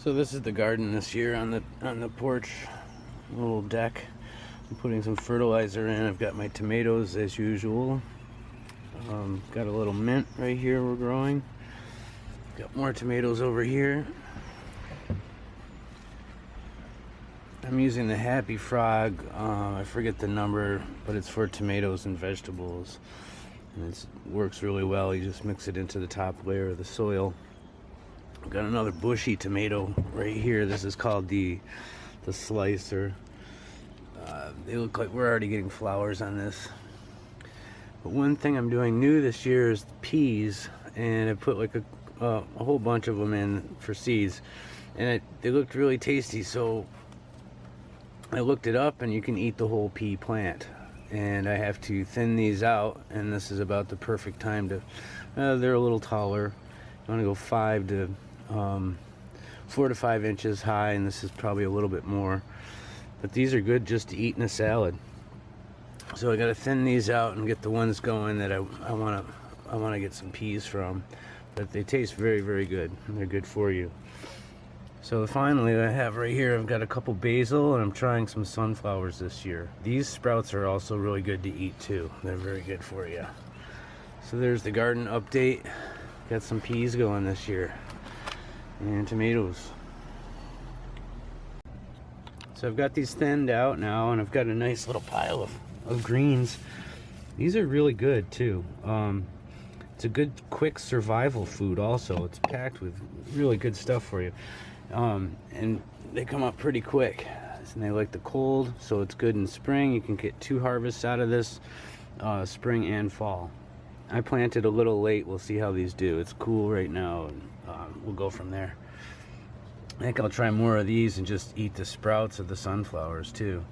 So this is the garden this year on the porch, little deck. I'm putting some fertilizer in. I've got my tomatoes as usual. Got a little mint right here we're growing. Got more tomatoes over here. I'm using the Happy Frog. I forget the number, but it's for tomatoes and vegetables. And it works really well. You just mix it into the top layer of the soil. I've got another bushy tomato right here. This is called the slicer. They look like we're already getting flowers on this. But one thing I'm doing new this year is peas, and I put like a whole bunch of them in for seeds, and they looked really tasty. So I looked it up, and you can eat the whole pea plant. And I have to thin these out, and this is about the perfect time to. They're a little taller. You want to go 4 to 5 inches high, and this is probably a little bit more. But these are good just to eat in a salad. So I got to thin these out and get the ones going that I want to get some peas from. But they taste very, very good, and they're good for you. So finally, I have right here, I've got a couple basil, and I'm trying some sunflowers this year. These sprouts are also really good to eat too. They're very good for you. So there's the garden update. Got some peas going this year, and tomatoes. So I've got these thinned out now, and I've got a nice little pile of greens. These are really good too. It's a good quick survival food also. It's packed with really good stuff for you. And they come up pretty quick, and they like the cold, so it's good in spring. You can get 2 harvests out of this, spring and fall. I planted a little late. We'll see how these do. It's cool right now, and we'll go from there. I think I'll try more of these and just eat the sprouts of the sunflowers too.